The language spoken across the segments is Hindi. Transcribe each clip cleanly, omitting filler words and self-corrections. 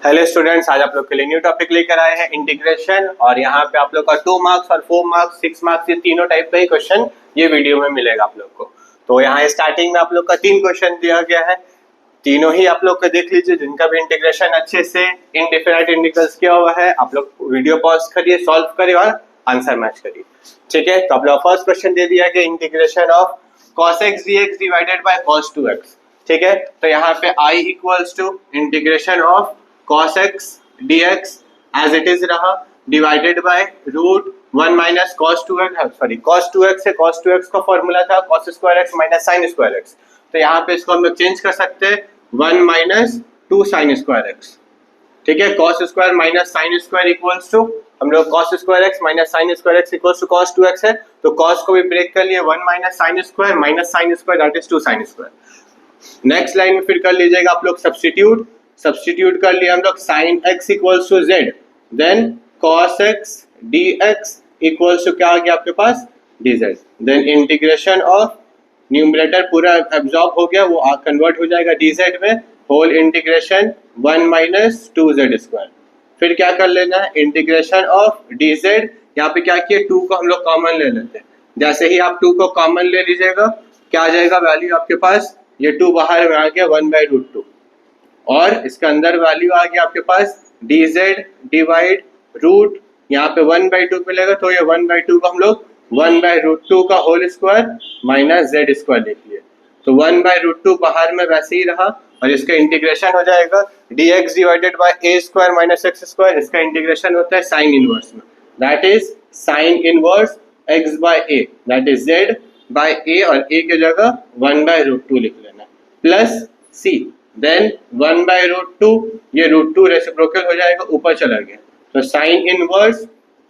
हेलो स्टूडेंट्स, आज आप लोग के लिए न्यू टॉपिक लेकर आए हैं इंटीग्रेशन। और यहाँ पे आप लोग का 2 मार्क्स और 4 मार्क्स 6 मार्क्स ये तीनों टाइप का ही क्वेश्चन ये वीडियो में मिलेगा आप लोग को। तो यहाँ स्टार्टिंग में आप लोग का 3 क्वेश्चन दिया गया है, तीनों ही आप लोग को देख लीजिए, जिनका भी इंटीग्रेशन अच्छे से इनडिफिनाइट इंटीग्रल्स किया हुआ है। आप लोग वीडियो पॉज करिए, सॉल्व करिए और आंसर मैच करिए, ठीक है। तो आप लोग फर्स्ट क्वेश्चन दे दिया गया integration of cos x dx divided by cos 2x, ठीक है। तो यहाँ पे I equals to integration of cos x dx as it is रहा divided by root 1 minus cos 2x, sorry cos 2x से cos 2x का फॉर्मूला था cos square x minus sin square x। तो यहाँ पे इसको हम लोग चेंज कर सकते हैं 1 माइनस 2 sin स्क्वायर x, ठीक है। cos square minus sin square equals to, हम लोग cos square x minus sin square x equals to cos 2x है, तो cos को भी ब्रेक कर लिए 1 minus sin square minus sin square that is 2 sin square. Next line में फिर कर लीजिएगा आप लोग सब्स्टिट्यूट कर लिए हम लोग sin x equals to z, then cos x dx equals to क्या आ गया आपके पास dz, then integration of numerator पूरा एब्जॉर्ब हो गया, वो कन्वर्ट हो जाएगा dz में, whole integration 1 minus 2z square. फिर क्या कर लेना है इंटीग्रेशन ऑफ dz, यहाँ पे क्या किया 2 को हम लोग कॉमन ले लेते हैं। जैसे ही आप 2 को कॉमन ले लीजिएगा क्या आ जाएगा वैल्यू आपके पास, ये 2 बाहर में आ गया 1/√2 और इसके अंदर वैल्यू आ गया आपके पास dz डिवाइड रूट, यहाँ पे 1/2 मिलेगा तो ये 1/2 को हम लोग 1/√2 का whole square minus z square लिख लिए। तो 1/√2 बाहर में वैसे ही रहा और इसका इंटीग्रेशन हो जाएगा dx divided by a square minus x square, इसका इंटीग्रेशन होता है साइन इनवर्स में, that is sine inverse x by a, that is z by a और a की जगह 1/√2 लिख लेना प्लस c, देन 1/√2, ये √2 रेसिप्रोकल हो जाएगा ऊपर चला गया, तो साइन इनवर्स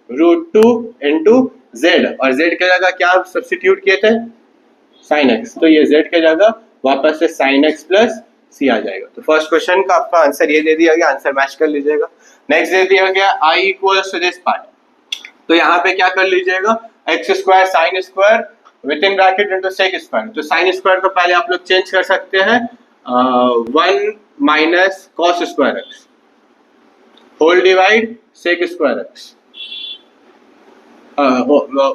√2 इंटू z, और z की जगह क्या सब्स्टिट्यूट किए थे sin x, तो ये z की जगह वापस से sin x प्लस c आ जाएगा। तो फर्स्ट क्वेश्चन का आपका आंसर ये दे दिया गया, आंसर मैच कर लीजिएगा। नेक्स्ट दे दिया गया I equals to this part, तो यहाँ पे क्या कर लीजिएगा x square sine square within bracket into sec square. तो साइन स्क्वायर को पहले आप लोग चेंज कर सकते हैं 1 minus cos square x whole divide sec square x,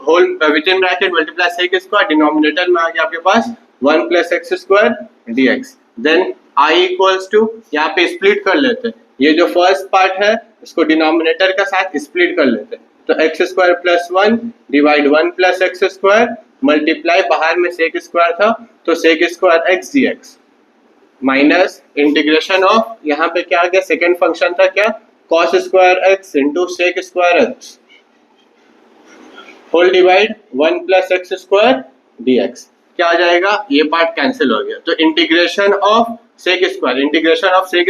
whole within bracket multiply sec square, denominator में आ गया आपके पास 1 plus x square dx, then I equals to, यहाँ पे स्प्लिट कर लेते हैं, ये जो फर्स्ट पार्ट है इसको डिनोमिनेटर का साथ स्प्लिट कर लेते हैं, तो x square plus 1 divide 1 plus x square multiply बाहर में सेक स्क्वायर था तो sec square x dx minus integration of, यहाँ पे क्या आ गया सेकेंड फंक्शन था क्या cos square x into sec square x whole divide 1 plus x square dx, क्या आ जाएगा ये पार्ट कैंसिल हो गया, तो इंटीग्रेशन ऑफ सेक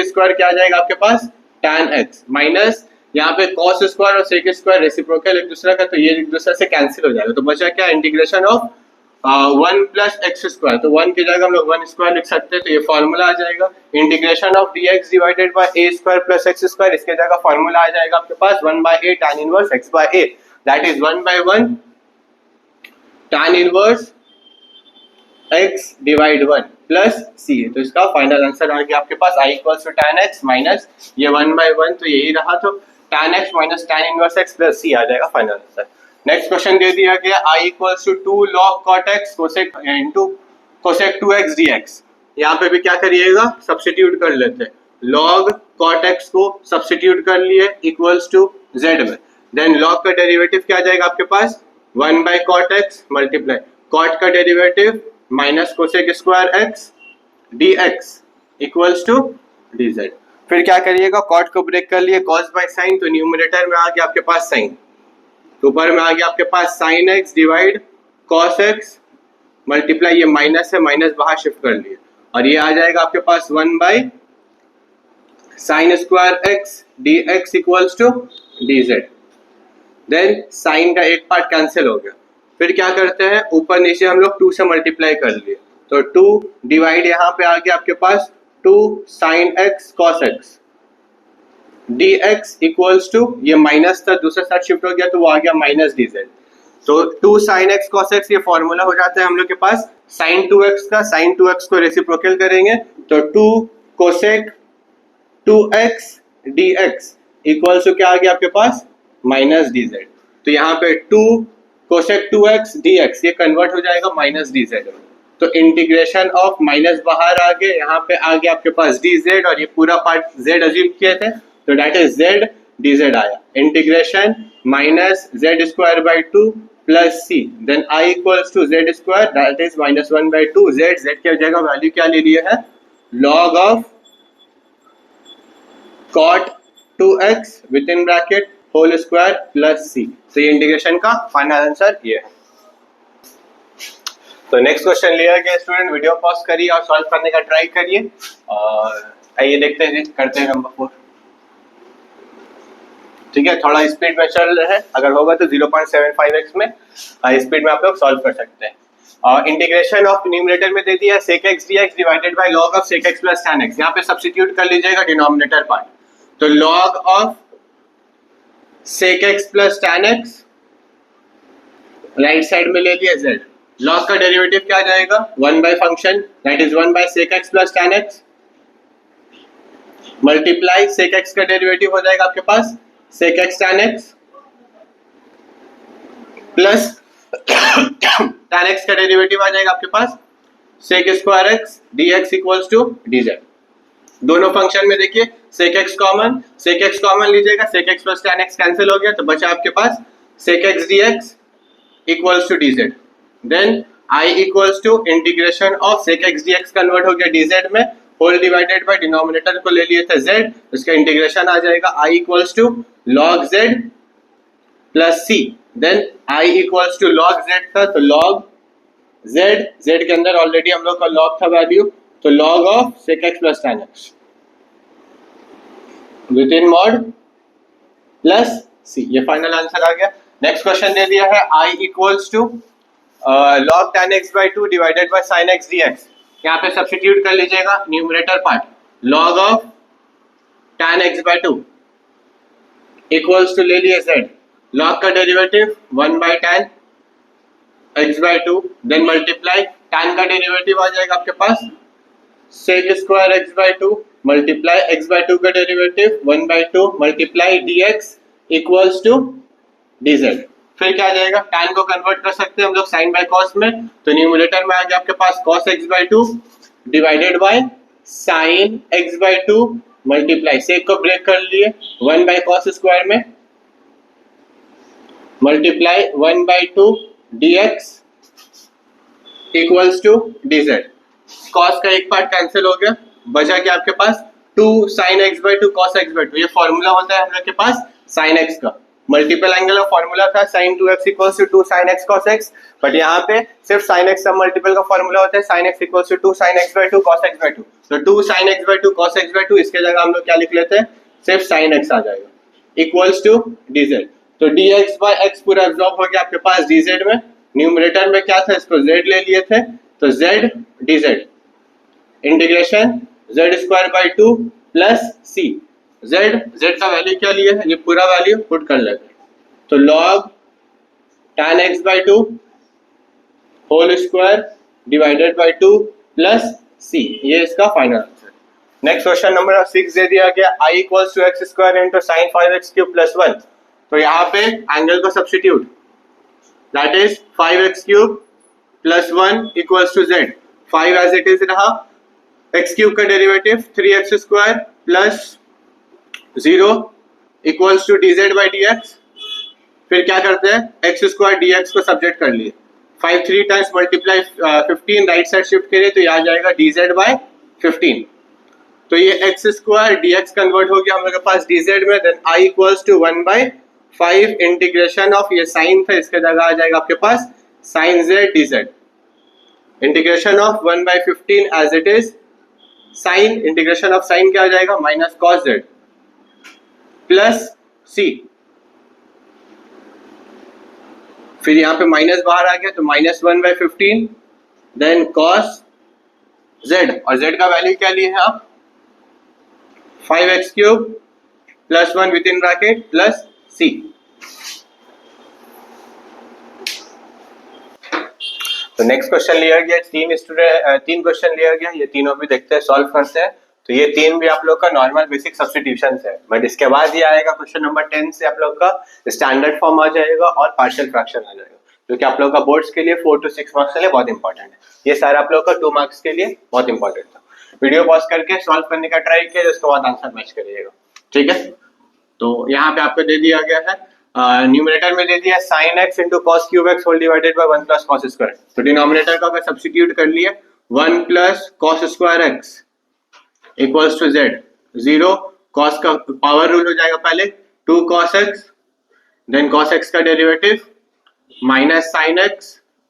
स्क्वायर क्या आ जाएगा आपके पास tan x माइनस यहाँ पे cos स्क्वायर और सेक स्क्वायर रेसिप्रोकल एक दूसरे का, तो ये एक दूसरे से कैंसिल हो जाएगा, तो बचा क्या integration of 1 plus x square, तो 1 की जगह हम लोग 1 स्क्वायर लिख सकते हैं, तो ये फॉर्मूला आ जाएगा integration of dx divided by a square plus x square, इसके जगह फॉर्मूला आ जाएगा आपके पास 1/a tan inverse x by a, that is 1/1 tan inverse x divide 1 plus c, तो इसका फाइनल आंसर आ गया आपके पास I equals to tan x minus ये 1/1, तो यही रहा, तो tan x माइनस tan inverse x plus c आ जाएगा फाइनल आंसर। नेक्स्ट क्वेश्चन दे दिया गया I equals to 2 log cot x cosec into cosec 2x dx, यहाँ पे भी क्या करिएगा सब्स्टिट्यूट कर लेते हैं, log cot x को सब्स्टिट्यूट कर लिए इक्वल्स टू z में, देन log का डेरिवेटिव क्या आ जाएगा आपके पास 1/cot x मल्टीप्लाई cot का derivative minus cosec square x dx equals to dz। फिर क्या करिएगा cot को ब्रेक कर लिए cos बाय sin, तो न्यूमरेटर में आ गया आपके पास sin, तो ऊपर में आ गया आपके पास sin x divide cos x multiply, ये माइनस है माइनस बाहर शिफ्ट कर लिए, और ये आ जाएगा आपके पास 1 sin square x dx equals to dz, then sine का एक पार्ट कैंसिल हो गया। फिर क्या करते हैं ऊपर नीचे हम लोग 2 से मल्टीप्लाई कर लिए, तो 2 डिवाइड यहाँ पे आ गया आपके पास 2 sin x cos x dx equals to, ये माइनस था दूसरा साइड शिफ्ट हो गया तो वो आ गया माइनस dz, तो 2 sin x cos x ये फॉर्मूला हो जाता है हम लोग के पास sin 2x का, sin 2x को रेसिप्रोकल करेंगे तो 2 cosec 2x dx equals to क्या आ गया आपके पास माइनस dz। तो यहाँ पे 2 कोसेक 2x dx ये कन्वर्ट हो जाएगा माइनस dz। तो इंटीग्रेशन ऑफ माइनस बाहर आ गए, यहाँ पे आ गया आपके पास dz और ये पूरा पार्ट z अज्यूम किए थे तो डेट इज z dz आया। Integration minus z square by 2 plus c then I equals to z square that is minus 1 by 2 z की जगह वैल्यू क्या ले लिया है log of cot 2x within bracket whole square plus c। तो ये इंटीग्रेशन का फाइनल आंसर ये है। तो नेक्स्ट क्वेश्चन लिया गया स्टूडेंट, वीडियो पॉज करिए और सॉल्व करने का ट्राई करिए और आइए देखते हैं करते हैं नंबर 4। ठीक है, थोड़ा स्पीड में चल रहा है, अगर होगा तो 0.75x में स्पीड में आप लोग सॉल्व कर सकते हैं। और इंटीग्रेशन ऑफ न्यूमरेटर में दे दिया sec x dx divided bye log of sec x plus tan x। यहाँ पे सब्स्टिट्यूट कर लीजिएगा डिनोमिनेटर पार्ट, तो log of sec x plus tan x right side में ले लिया z, log का डेरिवेटिव क्या आ जाएगा 1 by function that is 1 by sec x plus tan x multiply sec x का डेरिवेटिव हो जाएगा आपके पास sec x tan x plus tan x का डेरिवेटिव आ जाएगा आपके पास sec square x dx equals to dz। दोनों फंक्शन में देखिए sec x कॉमन लीजिएगा, sec x plus tan x cancel हो गया तो बचा आपके पास sec x dx equals to dz। Then I equals to integration of sec x dx convert हो गया dz में, होल डिवाइडेड बाय डिनोमिनेटर को ले लिए थे z, इसका इंटीग्रेशन आ जाएगा I equals to log z plus c। Then I equals to log z था तो log z के अंदर ऑलरेडी हम लोग का log था वैल्यू, तो log of sec x plus tan x within mod plus c। ये फाइनल आंसर आ गया। नेक्स्ट क्वेश्चन दे दिया है I equals to log tan x by 2 divided by sin x dx। यहाँ पे सब्स्टिट्यूट कर लीजिएगा numerator part, log of tan x by 2 equals to ले लिए z, log का derivative 1 by tan x by 2 then multiply tan का डेरिवेटिव आ जाएगा आपके पास sec square x by 2 multiply x by 2 का derivative 1 by 2 multiply dx equals to dz। फिर क्या आ जाएगा tan को कन्वर्ट कर सकते हैं हम लोग sin बाय cos में, तो न्यूमरेटर में आ गया आपके पास cos x by 2 divided by sin x by 2 multiply sec को ब्रेक कर लिए 1 बाय cos स्क्वायर में multiply 1 by 2 dx equals to dz। cos का एक पार्ट कैंसिल हो गया, बचा क्या आपके पास 2 sin x by 2 cos x by 2। ये फॉर्मूला होता है हम लोग के पास sin x का, मल्टीपल एंगल का फॉर्मूला था sin 2x equals to 2 sin x cos x, but यहाँ पे सिर्फ sin x का मल्टीपल का फॉर्मूला होता है sin x equals to 2 sin x by 2 cos x by 2। तो 2 sin x by 2 cos x by 2 इसके जगह हम लोग क्या लिख लेते हैं सिर्फ sin x आ जाएगा इक्वल्स टू dz। तो dx by x पूरा एब्जॉर्ब हो गया आपके पास dz में, न्यूमरेटर में क्या था इसको z ले लिए थे तो z dz integration z square by 2 plus c। z का वैल्यू क्या लिया है, ये पूरा वैल्यू पुट कर लेते हैं, तो log tan x by 2 whole square divided by 2 plus c, ये इसका final answer. Next question number 6 दे दिया गया I इक्वल्स टू x स्क्वायर into sin 5x cube plus 1। तो यहाँ पे एंगल को substitute that is 5x cube plus 1 equals to z, 5 as it is रहा, x क्यूब का derivative 3x square plus 0 equals to dz by dx। फिर क्या करते हैं x स्क्वायर dx को सब्जेक्ट कर लिए, 5 3 times multiply 15 right side shift करिए तो ये आ जाएगा dz बाई 15। तो ये x स्क्वायर dx कन्वर्ट हो गया हम लोग के पास dz में, then I equals to 1 by 5 integration of ये साइन था इसके जगह आ जाएगा आपके पास sin z dz integration of 1 by 15 as it is sine, integration of sine क्या आ जाएगा minus cos z plus c। फिर यहाँ पे माइनस बाहर आ गया तो minus 1 by 15 then cos z, और z का वैल्यू क्या लिए हैं आप 5x cube plus 1 with in bracket plus c। तो नेक्स्ट क्वेश्चन लिया गया तीन क्वेश्चन लिया गया, ये तीनों भी देखते हैं सॉल्व करते हैं। तो ये तीन भी आप लोग का नॉर्मल बेसिक सब्स्टिट्यूशन है। बट इसके बाद ये आएगा क्वेश्चन नंबर 10 से आप लोग का स्टैंडर्ड फॉर्म आ जाएगा और पार्शियल फ्रैक्शन आ जाएगा, जो कि आप लोग का बोर्ड्स के लिए 4 to 6 मार्क्स के लिए बहुत इंपॉर्टेंट है। ये सारा आप लोग का 2 मार्क्स के लिए बहुत इंपॉर्टेंट था। वीडियो पॉज करके सॉल्व करने का ट्राई किया, उसके बाद आंसर मैच करिएगा, ठीक है। तो यहाँ पे आपको दे दिया गया है न्यूमरेटर में दे दिया sin x into cos cube x whole divided by 1 plus cos square. तो डिनोमिनेटर का अगर सब्स्टिट्यूट कर लिए 1 plus cos square x equals to z, 0 cos का पावर रूल हो जाएगा पहले 2 cos x, then cos x का derivative minus sin x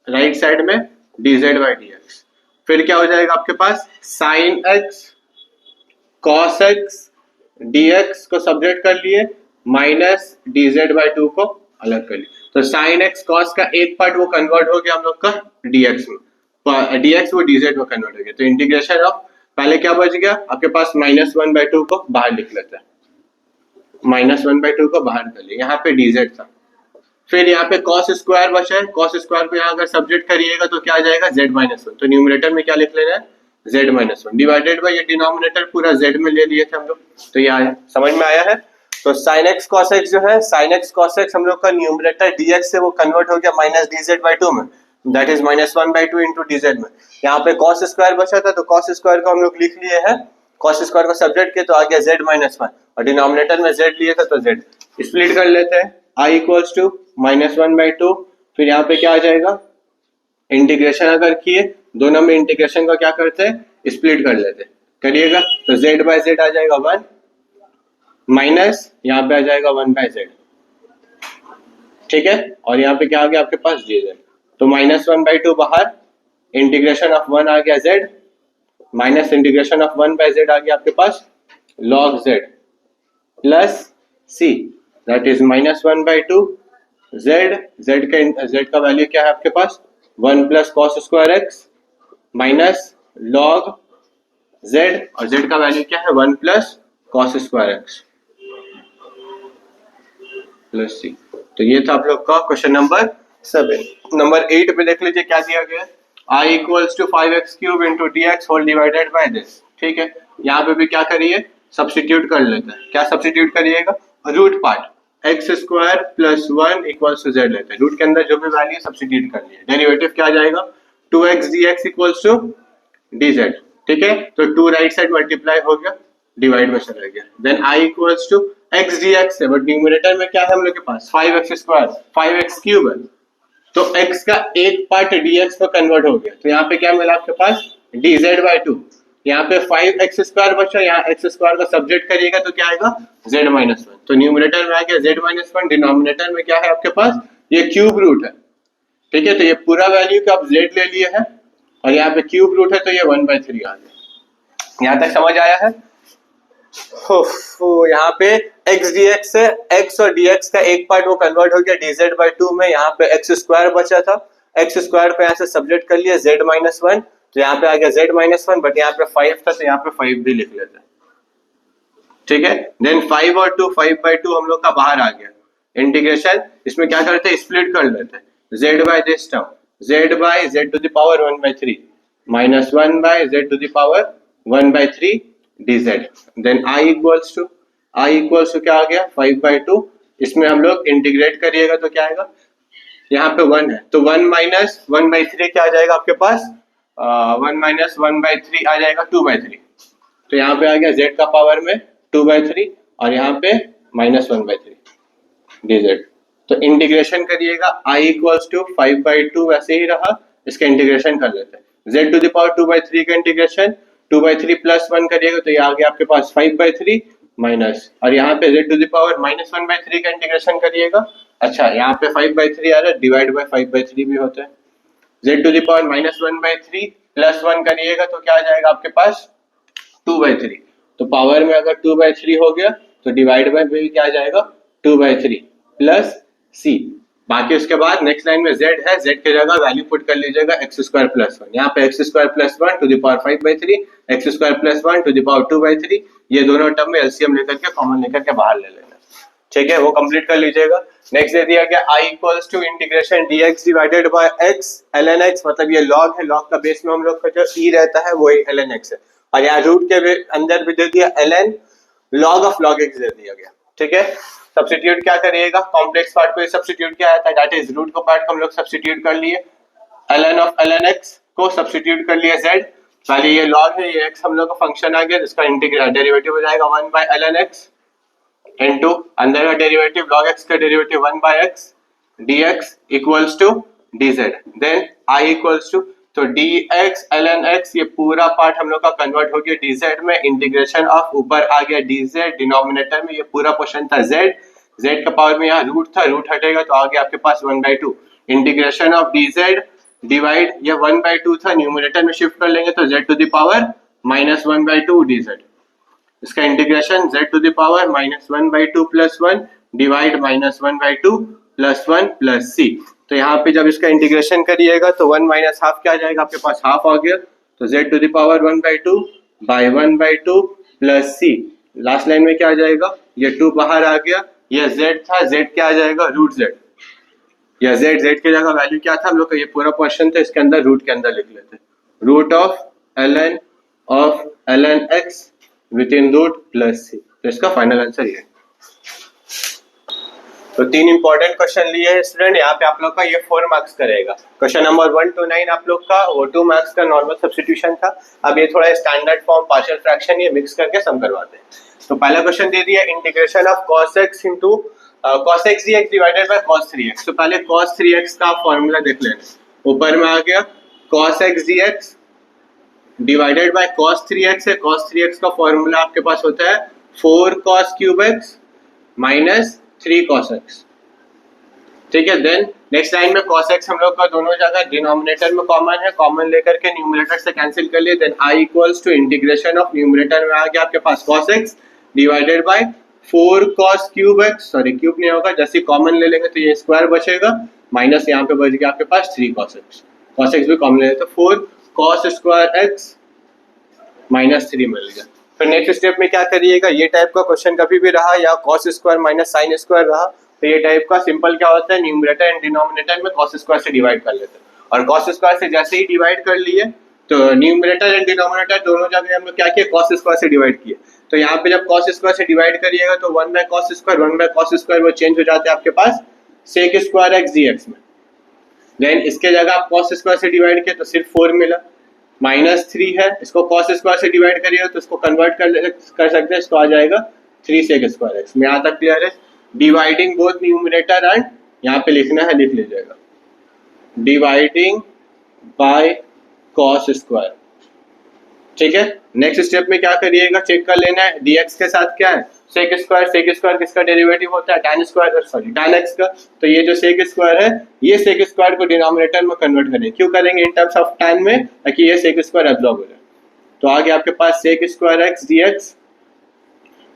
right side में dz by dx। फिर क्या हो जाएगा आपके पास sin x cos x dx को सब्ट्रैक्ट कर लिए माइनस dz by 2 को अलग कर लिए। तो sin x cos का एक पार्ट वो कन्वर्ट हो गया हम लोग का dx में, dx वो dz में कन्वर्ट हो गया। तो इंटीग्रेशन ऑफ पहले क्या बच गया आपके पास -1/2 को बाहर लिख लेते हैं, -1/2 को बाहर कर लिए, यहाँ पे dz था। फिर यहाँ पे cos स्क्वायर बचा है, cos स्क्वायर को यहाँ अगर सब्ट्रैक्ट करिएगा तो क्या आ जाएगा z-1। तो न्यूमरेटर में क्या लिख लेना है z-1 डिवाइडेड बाय ये डिनोमिनेटर पूरा z में ले लिए थे हम लोग, तो ये आया, समझ में आया है। तो sin x cos x जो है sin x cos x हम लोग का न्यूमरेटर dx से वो कन्वर्ट हो गया माइनस dz by 2 में, दैट इज -1/2 इंटू dz में। यहाँ पे cos स्क्वायर बचा था तो cos स्क्वायर को हम लोग लिख लिए हैं, cos स्क्वायर को सब्ट्रैक्ट किया तो आ गया z-1 और डिनोमिनेटर में z लिए था तो z स्प्लिट कर लेते हैं, i इक्वल्स टू -1/2। फिर यहाँ पे क्या आ जाएगा इंटीग्रेशन अगर किए दोनों में इंटीग्रेशन का क्या करते हैं स्प्लिट कर लेते हैं, करिएगा तो z by z आ जाएगा 1 माइनस यहाँ पे आ जाएगा 1/z, ठीक है। और यहाँ पे क्या आ गया आपके पास dz, तो -1/2 बाहर, इंटीग्रेशन ऑफ 1 आ गया z minus integration of 1/z आ गया आपके पास log z plus c, that is -1/2 z का वैल्यू क्या है आपके पास 1 plus cos square x minus log z, और z का वैल्यू क्या है 1 plus cos square x plus c। तो ये था आप लोग का क्वेश्चन नंबर 7। नंबर 8 पे देख लीजिए क्या दिया गया है, i equals to 5x³ into dx whole divided by this, ठीक है। यहाँ पे भी क्या करिए सब्स्टिट्यूट कर लेते हैं, क्या सब्स्टिट्यूट करिएगा root part x square plus 1 equals to z लेते हैं, रूट के अंदर जो भी वैल्यू सब्स्टिट्यूट कर लिए, डेरिवेटिव क्या आ जाएगा 2x dx equals to dz, ठीक है। तो 2 राइट साइड मल्टीप्लाई हो गया डिवाइड में चला गया, then i equals to x dx है, बट न्यूमरेटर में क्या है हम लोग के पास 5x स्क्वायर 5x³ है, तो x का एक पार्ट dx में कन्वर्ट हो गया, तो यहाँ पे क्या मिला आपके पास dz by 2। यहाँ पे 5x स्क्वायर बचा, यहाँ x स्क्वायर का सब्ट्रैक्ट करिएगा तो क्या आएगा z-1। तो न्यूमरेटर में आ गया z-1, डिनोमिनेटर में क्या है आपके पास ये क्यूब रूट है, ठीक है। तो ये पूरा वैल्यू का आप z ले लिए है और यहाँ पे क्यूब रूट है तो ये 1/3 आ गया। यहाँ तक समझ आया है। यहाँ पे x dx से x और dx का एक पार्ट वो कन्वर्ट हो गया dz by 2 में, यहाँ पे x स्क्वायर बचा था, x स्क्वायर पे यहाँ से सब्ट्रैक्ट कर लिया z-1, तो यहाँ पे आ गया z-1, बट यहाँ पे 5 था तो यहाँ पे 5 भी लिख लेते हैं, ठीक है। देन 5 और 2 5/2 हम लोग का बाहर आ गया, इंटीग्रेशन इसमें क्या करते हैं स्प्लिट कर लेते हैं, z by this term z by z to the power 1/3 minus 1 by z to the power 1/3 dz, then i equals to क्या आ गया 5/2, इसमें हम लोग इंटीग्रेट करिएगा तो क्या आएगा यहाँ पे 1 है तो 1 माइनस 1/3 क्या आ जाएगा आपके पास 1 माइनस 1/3 आ जाएगा 2/3, तो यहाँ पे आ गया z का पावर में 2/3 और यहाँ पे -1/3 dz। तो इंटीग्रेशन करिएगा i इक्वल्स टू 5/2 वैसे ही रहा, इसका इंटीग्रेशन कर लेते हैं z टू द पावर 2/3 का इंटीग्रेशन 2/3 प्लस 1 करिएगा तो ये आ गया आपके पास 5/3 माइनस, और यहाँ पे z टू द पावर -1/3 का इंटीग्रेशन करिएगा, अच्छा यहाँ पे 5/3 आ रहा है डिवाइड बाय 5/3 भी होता है, z to the power -1/3 plus 1 करिएगा तो क्या आ जाएगा आपके पास 2/3, तो पावर में अगर 2/3 हो गया तो डिवाइड बाय भी क्या आ जाएगा 2/3 प्लस c, बाकी उसके बाद नेक्स्ट लाइन में z है, z की जगह वैल्यू पुट कर लीजिएगा x स्क्वायर प्लस 1, यहाँ पे x square plus 1 to the power 5/3 x square plus 1 to the power 2/3, ये दोनों टर्म में एलसीएम लेकर के कॉमन लेकर के बाहर ले लेना, ठीक है, वो कंप्लीट कर लीजिएगा। नेक्स्ट दे दिया गया i equals to integration dx divided by x ln x, मतलब ये log है, log का बेस में हम लोग का जो e रहता है वो ln x है, और यहाँ रूट के अंदर भी दे दिया ln log of log x दे दिया गया। ठीक है, सब्स्टिट्यूट क्या करिएगा, कॉम्प्लेक्स पार्ट को सब्स्टिट्यूट क्या आता है, दैट इज रूट को पार्ट को हम लोग सब्स्टिट्यूट कर लिए, ln ऑफ ln x को सब्स्टिट्यूट कर लिया z, पहले ये log है, ये x हम लोग का फंक्शन आ गया जिसका इंटीग्रल डेरिवेटिव हो जाएगा 1 by ln x इनटू अंदर का डेरिवेटिव log x का derivative 1 by x dx equals to dz, then I equals to, तो dx ln x ये पूरा पार्ट हम लोग का कन्वर्ट हो गया dz में, इंटीग्रेशन ऑफ ऊपर आ गया dz, डिनोमिनेटर में ये पूरा पोर्शन था z, z का पावर में यहाँ रूट था, रूट हटेगा तो आ गया आपके पास 1/2, इंटीग्रेशन ऑफ dz डिवाइड, ये 1/2 था, न्यूमरेटर में शिफ्ट कर लेंगे तो z to the power -1/2 dz, इसका integration z to the power -1/2 plus 1 divide -1/2 plus 1 plus c, तो यहाँ पे जब इसका इंटीग्रेशन करिएगा तो 1 माइनस हाफ क्या आ जाएगा आपके पास, हाफ आ गया, तो z to the power 1/2 by 1/2 plus c, last line में क्या आ जाएगा, ये 2 बाहर आ गया, ये z था, z क्या आ जाएगा रूट z, या z की जगह वैल्यू क्या था हम लोग का, ये पूरा क्वेश्चन था, इसके अंदर रूट के अंदर लिख लेते, root of ln x within root plus c, तो इसका फाइनल आंसर ये। तो 3 इंपॉर्टेंट क्वेश्चन लिए हैं स्टूडेंट, यहाँ पे आप लोग का ये 4 मार्क्स करेगा, क्वेश्चन नंबर 1 to 9 आप लोग का वो 2 मार्क्स का नॉर्मल सब्स्टिट्यूशन था, अब ये थोड़ा स्टैंडर्ड फॉर्म पार्शियल फ्रैक्शन ये मिक्स करके सम करवाते हैं। तो पहला क्वेश्चन दे दिया integration of cos x into cos x dx divided by cos 3x, तो पहले cos 3x का फॉर्मूला देख लेना, ऊपर में आ गया cos x dx divided by cos 3x है, cos 3x का फॉर्मूला आपके पास होता है 4 cos cube x minus 3 cos x, ठीक है, देन नेक्स्ट लाइन में cos x हम लोग का दोनों जगह डिनोमिनेटर में कॉमन है, कॉमन लेकर के न्यूमरेटर से कैंसिल कर लिए, then I equals to integration of numerator में आ गया आपके पास cos x divided by 4 cos cube x, sorry cube नहीं होगा, जैसे कॉमन ले लेंगे तो ये स्क्वायर बचेगा, माइनस यहाँ पे बच गया आपके पास 3 cos x भी कॉमन ले लेते, 4 cos स्क्वायर x माइनस 3 मिल गया। फिर नेक्स्ट स्टेप में क्या करिएगा, ये टाइप का क्वेश्चन कभी भी रहा या cos square minus sine square रहा, तो ये टाइप का सिंपल क्या होता है, न्यूमरेटर एंड डिनोमिनेटर में cos स्क्वायर से डिवाइड कर लेते हैं, और cos स्क्वायर से जैसे ही डिवाइड कर लिए तो न्यूमरेटर एंड डिनोमिनेटर दोनों जगह हम लोग क्या किए, cos स्क्वायर से डिवाइड किए, तो यहाँ पे जब cos स्क्वायर से डिवाइड करिएगा तो 1 बाय cos स्क्वायर वो चेंज हो जाते हैं आपके पास sec स्क्वायर x dx में, देन इसके जगह आप cos स्क्वायर से डिवाइड किए तो सिर्फ 4 मिला, -3 है, इसको cos स्क्वायर से डिवाइड करिएगा तो इसको कन्वर्ट कर सकते हैं, इसको आ जाएगा 3 sec स्क्वायर x, में यहाँ तक क्लियर है, डिवाइडिंग बोथ न्यूमरेटर एंड, यहाँ पे लिखना है लिख लीजिएगा, डिवाइडिंग बाय cos स्क्वायर, ठीक है। नेक्स्ट स्टेप में क्या करिएगा, चेक कर लेना है dx के साथ क्या है sec स्क्वायर किसका डेरिवेटिव होता है, tan square, sorry tan x का, तो ये जो sec स्क्वायर है ये sec स्क्वायर को डिनोमिनेटर में कन्वर्ट करेंगे, क्यों करेंगे, इन टर्म्स ऑफ tan में, ताकि ये sec स्क्वायर एब्जॉर्ब हो जाए, तो आगे आपके पास sec square x dx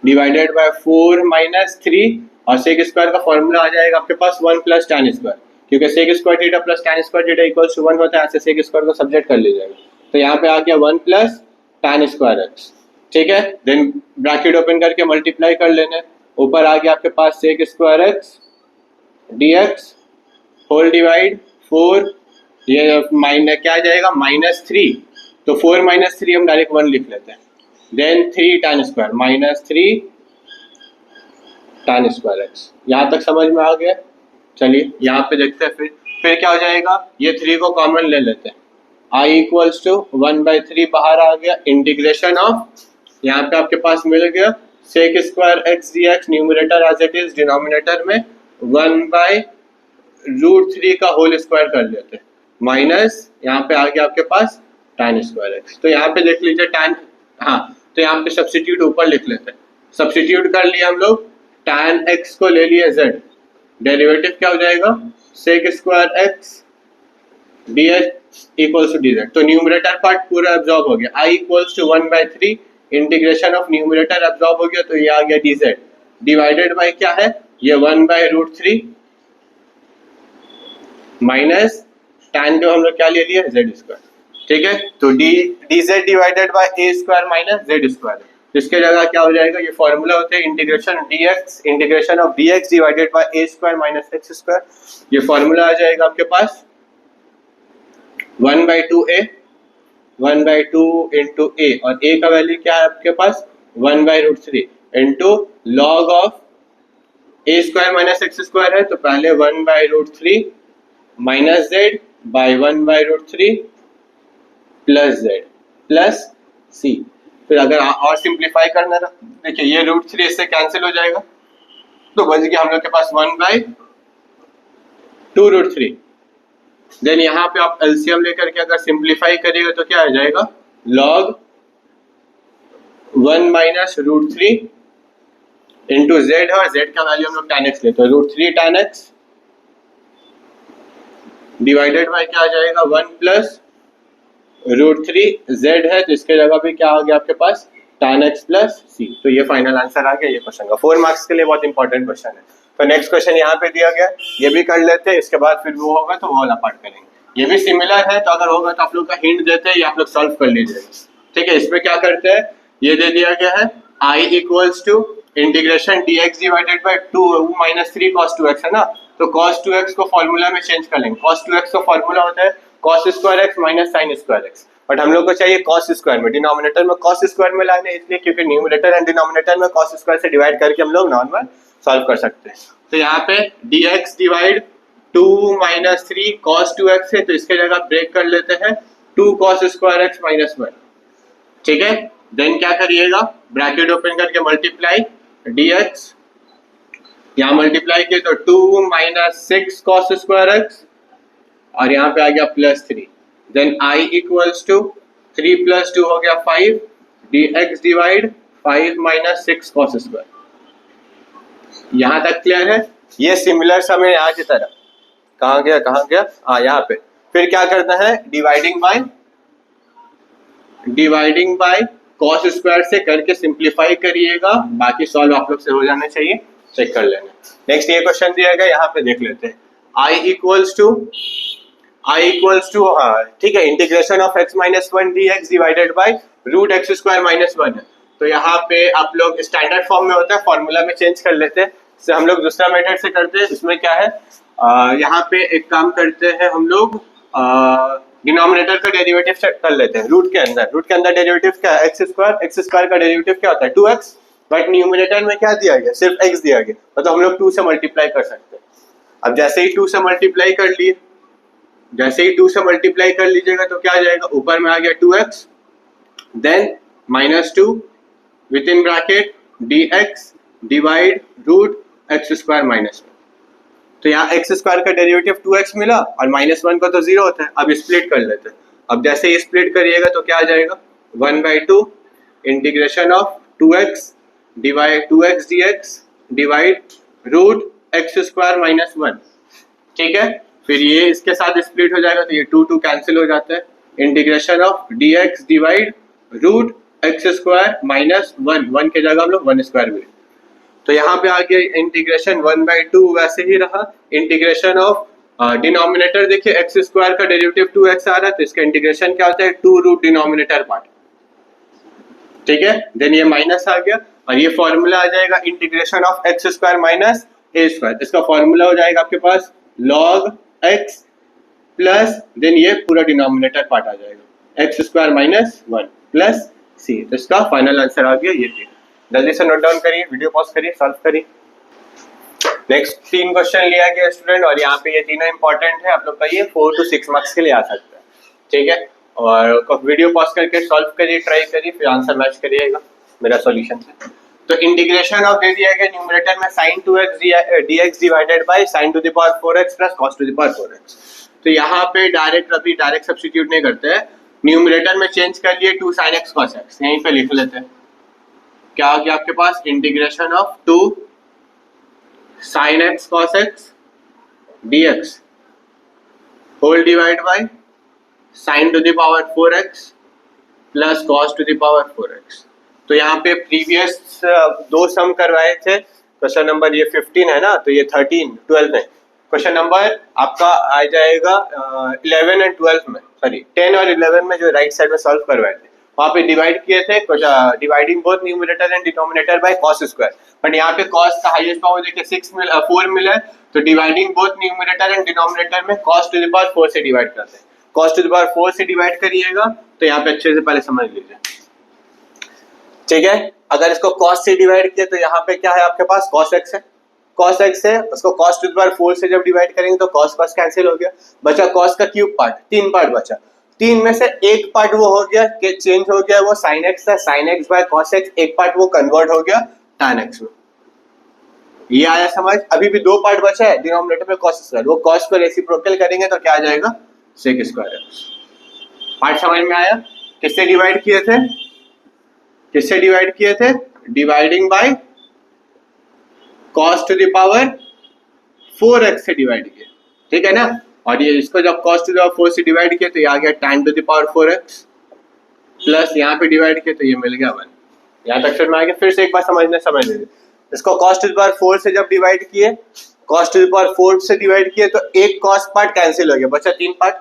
divided by 4 minus 3, और sec स्क्वायर का फॉर्मूला आ जाएगा आपके पास 1 प्लस tan स्क्वायर, क्योंकि sec square theta plus tan square theta equals to 1 होता है, ऐसे sec स्क्वायर को सब्जेक्ट कर लीजिएगा, तो यहाँ पे आ गया 1 प्लस tan स्क्वायर x, ठीक है, देन ब्रैकेट ओपन करके मल्टीप्लाई कर लेना, ऊपर आ गया आपके पास sec square x dx whole divide 4, ये माइनस क्या आ जाएगा -3, तो 4 माइनस 3 हम डायरेक्ट 1 लिख लेते हैं, then 3 tan square minus 3 tan square x, यहाँ तक समझ में आ गया। चलिए यहाँ पे देखते हैं, फिर क्या हो जाएगा, ये 3 को कॉमन ले लेते हैं, I इक्वल्स टू 1/3 बाहर आ गया, इंटीग्रेशन ऑफ, यहाँ पे आपके पास मिल गया sec square x dx numerator as it is, denominator में 1/√3 का होल स्क्वायर कर लेते हैं, माइनस यहाँ पे आ गया आपके पास tan स्क्वायर x, तो यहाँ पे देख लीजिए tan, हाँ तो यहाँ पे सब्स्टिट्यूट ऊपर लिख लेते हैं, सब्स्टिट्यूट कर लिया हम लोग, tan x को ले लिए z, डेरिवेटिव क्या हो जाएगा sec square x dx equals to dz, तो न्यूमरेटर पार्ट पूरा एब्जॉर्ब हो गया, I equals to 1/3 integration of numerator absorb हो गया, तो ये आ गया dz डिवाइडेड बाय क्या है, ये 1/√3 माइनस tan को हम लोग क्या ले लिया z स्क्वायर, ठीक है, तो dz divided by a square minus z square, इसके जगह क्या हो जाएगा, ये फॉर्मूला होते हैं integration dx, integration of dx divided by a square minus x square, ये फॉर्मूला आ जाएगा आपके पास 1/2a 1/2 इंटू ए, और ए का वैल्यू क्या है आपके पास 1/√3 into log of a square minus x square है, तो पहले 1/√3 minus z by 1/√3 plus z plus c. फिर अगर और सिंप्लीफाई करना था, देखिए ये √3 इससे कैंसिल हो जाएगा, तो बच गया हम लोग के पास 1/2√3। देन यहाँ पे आप एलसीएम लेकर के अगर सिंप्लीफाई करिएगा तो क्या आ जाएगा लॉग 1 माइनस √3 इंटू जेड है, और जेड का वैल्यू हम लोग tan x लेते हैं, √3 tan x डिवाइडेड बाय क्या आ जाएगा 1 प्लस √3 जेड है, तो इसके जगह पे क्या आ गया आपके पास tan x प्लस सी। तो ये फाइनल आंसर आ गया ये क्वेश्चन का। 4 मार्क्स के लिए बहुत इंपॉर्टेंट क्वेश्चन है। तो नेक्स्ट क्वेश्चन यहाँ पे दिया गया, ये भी कर लेते हैं, इसके बाद फिर वो होगा तो वो वाला पार्ट करेंगे। ये भी सिमिलर है, तो अगर होगा तो आप लोग का हिंट देते हैं, ये आप लोग सॉल्व कर लीजिएगा। ठीक है, इसमें क्या करते हैं, ये दे दिया गया है I equals to integration dx divided by 2 minus 3 cos 2x है ना, तो cos 2x को फॉर्मूला में चेंज कर लेंगे। cos 2x का फॉर्मूला होता है cos square x minus sin square x, but हम लोग को चाहिए cos स्क्वायर में, डिनोमिनेटर में cos स्क्वायर में लाने, इसलिए क्योंकि न्यूमरेटर एंड डिनोमिनेटर में cos स्क्वायर से डिवाइड करके हम लोग नॉर्मल सॉल्व कर सकते हैं। तो यहाँ पे dx divide 2 minus 3 cos 2x है, तो इसके जगह ब्रेक कर लेते हैं 2 cos स्क्वायर x माइनस 1। ठीक है, देन क्या करिएगा, ब्रैकेट ओपन करके मल्टीप्लाई dx, यहाँ मल्टीप्लाई किए तो 2 माइनस 6 cos स्क्वायर x, और यहाँ पे आ गया plus 3। Then I equals to 3 plus 2 हो गया 5 dx divide 5 minus 6 cos square. यहाँ तक क्लियर है। ये सिमिलर सा में यहाँ की तरह कहाँ गया हाँ यहाँ पे। फिर क्या करना है, डिवाइडिंग बाय cos स्क्वायर से करके सिंप्लीफाई करिएगा, बाकी सॉल्व आप लोग से हो जाने चाहिए, चेक कर लेना। नेक्स्ट ये क्वेश्चन दिया गया, यहाँ पे देख लेते हैं। I इक्वल्स टू हाँ ठीक है, integration of x minus 1 dx divided by root x square minus 1 है, तो यहाँ पे आप लोग स्टैंडर्ड फॉर्म में होता है, फॉर्मूला में चेंज कर लेते हैं। से हम लोग दूसरा मेथड से करते हैं। इसमें क्या है, यहाँ पे एक काम करते हैं हम लोग, डिनोमिनेटर का डेरिवेटिव कर लेते हैं रूट के अंदर डेरिवेटिव क्या है एक्स स्क्वायर का डेरिवेटिव क्या होता है 2x, बट न्यूमरेटर में क्या दिया गया सिर्फ x दिया गया, मतलब हम लोग 2 से मल्टीप्लाई कर सकते हैं। अब जैसे ही 2 से मल्टीप्लाई कर लीजिएगा तो क्या आ जाएगा, ऊपर में आ गया 2x, then minus 2 within bracket dx divide root x square minus 1। तो यहाँ एक्स स्क्वायर का डेरिवेटिव 2x मिला और माइनस 1 का तो 0 होता है। अब स्प्लिट कर लेते हैं। अब जैसे ही स्प्लिट करिएगा तो क्या आ जाएगा 1/2 integration of 2x dx divide root x square minus 1। ठीक है, फिर ये इसके साथ स्प्लिट हो जाएगा तो ये 2 कैंसिल हो जाता है। Integration of dx divide root x square minus 1 के जगह हम लोग 1 स्क्वायर मिले, तो यहाँ पे आ गया इंटीग्रेशन 1/2 वैसे ही रहा। इंटीग्रेशन ऑफ डिनोमिनेटर देखिए एक्स स्क्वायर का डेरिवेटिव 2x आ रहा है, तो इसका इंटीग्रेशन क्या होता है 2 रूट डिनोमिनेटर पार्ट। ठीक है, देन ये माइनस आ गया और ये फॉर्मूला आ जाएगा integration of x square minus a square. इसका फॉर्मूला हो जाएगा आपके पास log x प्लस देन ये पूरा डिनोमिनेटर पार्ट आ जाएगा एक्स स्क्वायर माइनस 1 प्लस सी। तो इसका फाइनल आंसर आ गया ये। जल्दी से नोट डाउन करिए, वीडियो पॉज करिए, सॉल्व करिए। नेक्स्ट 3 क्वेश्चन लिया गया स्टूडेंट, और यहाँ पे ये तीनों इंपॉर्टेंट है, आप लोग का ये 4 to 6 मार्क्स के लिए आ सकता है। ठीक है, और वीडियो पॉज करके सॉल्व करिए, ट्राई करिए, फिर आंसर मैच करिएगा मेरा सॉल्यूशन से। तो इंटीग्रेशन ऑफ दे दिया गया न्यूमरेटर में sin 2x dx divided by sin to the power 4x plus cos to the power 4x। तो यहाँ पे डायरेक्ट सब्स्टिट्यूट नहीं करते हैं, न्यूमरेटर में चेंज कर लिए 2 sin x cos x, यहीं पे लिख लेते हैं। क्या आ गया आपके पास integration of 2 sin x cos x dx whole divide by sin to the power 4x plus cos to the power 4x। तो यहाँ पे प्रीवियस 2 सम करवाए थे, क्वेश्चन नंबर ये 15 है ना, तो ये 12 में क्वेश्चन नंबर आपका आ जाएगा 11 एंड 12 में, सॉरी 10 और 11 में जो राइट साइड में सॉल्व करवाए थे, वहाँ पे डिवाइड किए थे dividing both numerator and denominator by cos square. But यहाँ पे cos का हाईएस्ट पावर देखिए 4 मिला है, तो dividing both numerator and denominator में cos टू द पावर 4 से डिवाइड करते हैं। cos टू द पावर 4 से डिवाइड करिएगा तो यहाँ पे अच्छे से पहले समझ लीजिए, ठीक है। अगर इसको cos से डिवाइड किया तो यहाँ पे क्या है आपके पास cos x है, cos x है, उसको cos टू द पावर 4 से जब डिवाइड करेंगे तो cos cos कैंसिल हो गया, बचा cos का क्यूब पार्ट, 3 पार्ट बचा, 3 में से एक पार्ट वो हो गया कि चेंज हो गया, वो sin x था, sin x by cos x, एक पार्ट वो कन्वर्ट हो गया tan x में। ये आया समझ। अभी भी 2 पार्ट बचा है डिनोमिनेटर में cos स्क्वायर, वो cos को रेसिप्रोकल करेंगे तो क्या आ जाएगा sec स्क्वायर x। पार्ट समझ में आया। किससे डिवाइड किए थे, किससे डिवाइड किए थे, dividing by cos to the power 4x से डिवाइड किया, ठीक है ना। और ये इसको जब cos टू द पावर 4 से डिवाइड किया तो ये आ गया tan to the power 4x, plus यहाँ पे डिवाइड किया तो ये मिल गया 1। यहाँ तक समझ में आ गया। फिर से एक बार समझ लीजिए, इसको cos टू द पावर 4 से जब डिवाइड किए, cos टू द पावर 4 से डिवाइड किए तो एक cos पार्ट कैंसिल हो गया, बचा 3 पार्ट,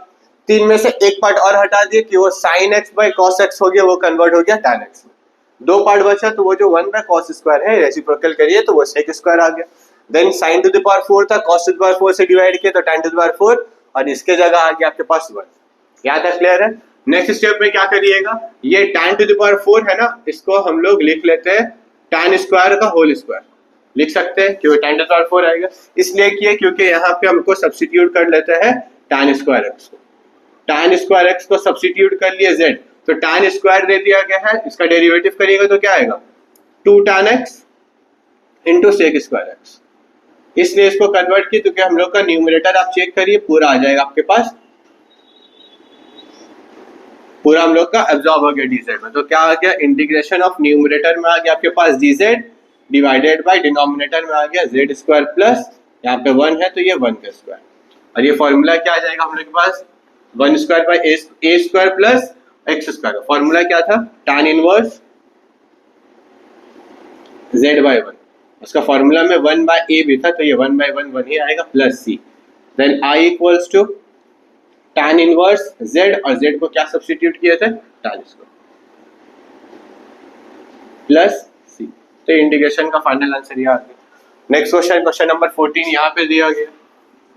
3 में से एक पार्ट और हटा दिए कि वो sin x by cos x हो गया, वो कन्वर्ट हो गया tan x में। 2 पार्ट बचा तो वो जो 1 बाय cos स्क्वायर है रेसिप्रोकल करिए तो वो sec स्क्वायर आ गया। Then sin to the power 4 था, cos टू द पावर 4 से डिवाइड किया तो tan टू द पावर 4 और इसके जगह आ गया आपके पास 1। यहाँ तक क्लियर है। नेक्स्ट स्टेप में क्या करिएगा, ये tan टू द पावर 4 है ना, इसको हम लोग लिख लेते हैं tan स्क्वायर का होल स्क्वायर, लिख सकते हैं क्योंकि tan टू द पावर 4 आएगा, इसलिए किए क्योंकि यहाँ पे हमको सब्स्टिट्यूट कर लेते हैं tan स्क्वायर x को, tan स्क्वायर x को सब्स्टिट्यूट कर लिए z, तो tan स्क्वायर दे दिया गया है, इसका डेरिवेटिव करिएगा तो क्या आएगा 2 tan x into sec square x, इसलिए इसको कन्वर्ट किया क्योंकि हम लोग का न्यूमरेटर आप चेक करिए पूरा आ जाएगा आपके पास, पूरा हम लोग का एब्जॉर्ब हो गया dz में। तो क्या आ गया, इंटीग्रेशन ऑफ न्यूमरेटर में आ गया आपके पास dz डिवाइडेड बाय डिनोमिनेटर में आ गया z स्क्वायर प्लस यहाँ पे 1 है तो ये 1 का स्क्वायर, और ये फॉर्मूला क्या आ जाएगा हम लोग के पास 1 square by a square plus x square. Formula क्या था, tan इनवर्स z बाय 1, उसका फॉर्मूला में 1 बाय a भी था तो ये 1 बाय 1 ही आएगा plus c। Then i equals to tan inverse z, और z को क्या सब्स्टिट्यूट किए थे tan स्क्वायर प्लस c, तो इंटीग्रेशन का फाइनल आंसर ये आ गया। नेक्स्ट क्वेश्चन, क्वेश्चन नंबर 14 यहाँ पे दिया गया,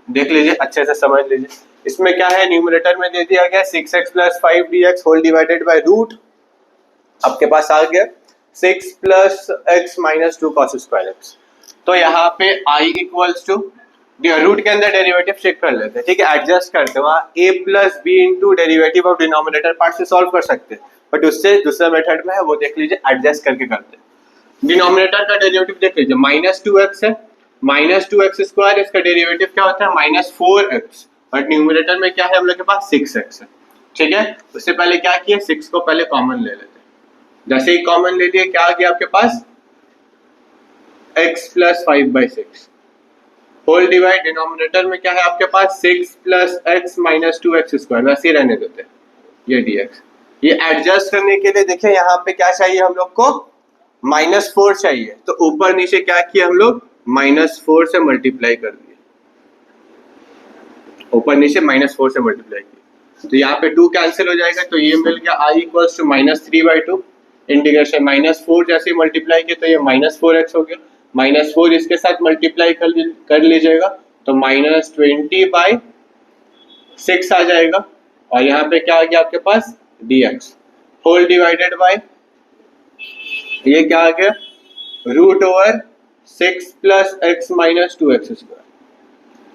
देख लीजिए अच्छे से समझ लीजिए। इसमें क्या है, न्यूमरेटर में दे दिया गया 6x plus 5 dx whole divided by root, आपके पास आ गया 6 plus x minus 2 cos square x। तो यहाँ पे i इक्वल्स टू रूट के अंदर डेरिवेटिव चेक कर लेते हैं, ठीक है, एडजस्ट करते हैं, वहाँ a plus b into derivative of denominator part से सॉल्व कर सकते हैं, बट उससे दूसरा मेथड में है वो देख लीजिए, एडजस्ट करके करते हैं। डिनोमिनेटर का डेरिवेटिव देख लीजिए, माइनस 2x है, माइनस 2x स्क्वायर, इसका डेरिवेटिव क्या होता है माइनस 4x, बट न्यूमरेटर में क्या है हम लोग के पास 6x है, ठीक है। उससे पहले क्या किया, 6 को पहले कॉमन ले लेते हैं, जैसे ही कॉमन ले लिए क्या आ गया आपके पास x plus 5/6 whole divide, denominator में क्या है आपके पास 6 plus x minus 2x square, वैसे ही रहने देते हैं ये dx। ये एडजस्ट करने के लिए देखिए यहाँ पे क्या चाहिए हम लोग को -4 चाहिए, तो ऊपर नीचे क्या किया हम लोग -4 से मल्टीप्लाई कर दिए, ऊपर नीचे -4 से मल्टीप्लाई किया, तो यहाँ पे 2 कैंसिल हो जाएगा तो ये मिल गया i इक्वल्स टू -3/2 इंटीग्रेशन -4 जैसे ही मल्टीप्लाई किया तो ये -4x हो गया, -4 इसके साथ मल्टीप्लाई कर लीजिएगा तो -20/6 आ जाएगा, और यहाँ पे क्या आ गया आपके पास dx होल डिवाइडेड बाय ये क्या आ गया root over 6 plus x minus 2x square.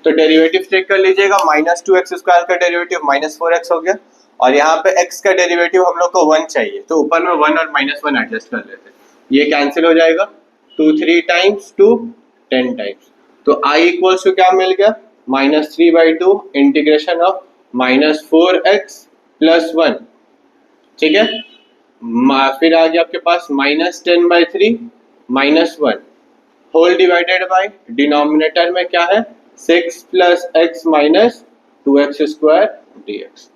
तो डेरिवेटिव चेक कर लीजिएगा, -2x स्क्वायर का डेरिवेटिव -4x हो गया, और यहाँ पे x का डेरिवेटिव हम लोग को 1 चाहिए, तो ऊपर में 1 और -1 एडजस्ट कर लेते हैं, ये कैंसिल हो जाएगा 2 3 टाइम्स 2 10 टाइम्स, तो i इक्वल्स टू क्या मिल गया -3/2 इंटीग्रेशन ऑफ -4x प्लस 1, ठीक है। फिर आ गया आपके पास -10/3 -1 होल डिवाइडेड बाय डिनोमिनेटर में क्या है 6 plus x minus 2x square dx।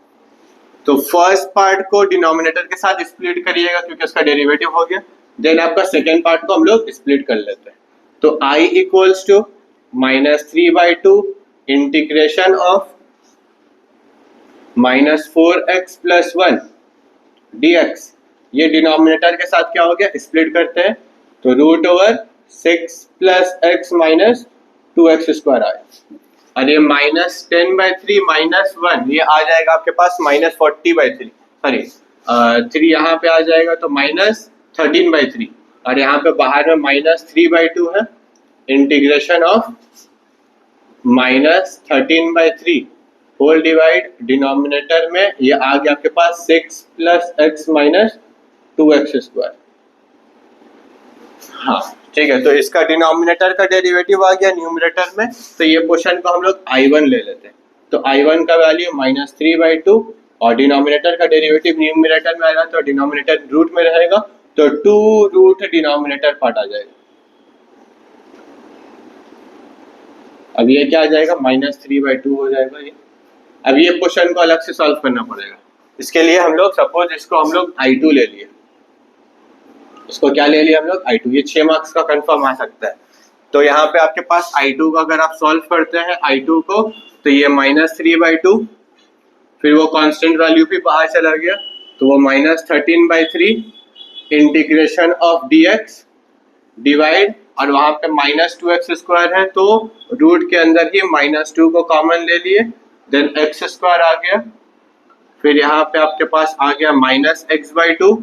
तो फर्स्ट पार्ट को डिनोमिनेटर के साथ स्प्लिट करिएगा क्योंकि उसका डेरिवेटिव हो गया, देन आपका सेकेंड पार्ट को हम लोग स्प्लिट कर लेते हैं, तो i equals to -3/2 integration of -4x plus 1 dx, ये डिनोमिनेटर के साथ क्या हो गया स्प्लिट करते हैं, तो root over 6 plus x minus 2x square आया, और ये -10/3 -1 ये आ जाएगा आपके पास -40/3, सॉरी 3 यहाँ पे आ जाएगा तो -13/3, और यहाँ पे बाहर में -3/2 है। Integration of -13/3 whole divide denominator में ये आ गया आपके पास 6 + x - 2x²। हाँ ठीक है, तो इसका डिनोमिनेटर का डेरिवेटिव आ गया न्यूमरेटर में, तो ये क्वेश्चन को हम लोग I1 ले लेते हैं। तो I1 का वैल्यू -3/2 और डिनोमिनेटर का डेरिवेटिव न्यूमरेटर में आएगा तो डिनोमिनेटर रूट में रहेगा, तो 2 रूट डिनोमिनेटर पार्ट आ जाएगा। अब ये क्या आ जाएगा, -3/2 हो जाएगा ये। अब ये क्वेश्चन को अलग से सॉल्व करना पड़ेगा। इसके लिए हम लोग सपोज इसको हम लोग I2 ले लिए, इसको क्या ले लिया हम लोग I2, ये 6 मार्क्स का कंफर्म आ सकता है। तो यहाँ पे आपके पास I2 का अगर आप सॉल्व करते हैं I2 को, तो ये -3/2, फिर वो कांस्टेंट वैल्यू भी बाहर चला गया तो वो -13/3 इंटीग्रेशन ऑफ dx डिवाइड, और वहां पे -2x² है तो रूट के अंदर ही -2 को कॉमन ले लिए, देन x² आ गया, फिर यहाँ पे आपके पास आ गया -x/2,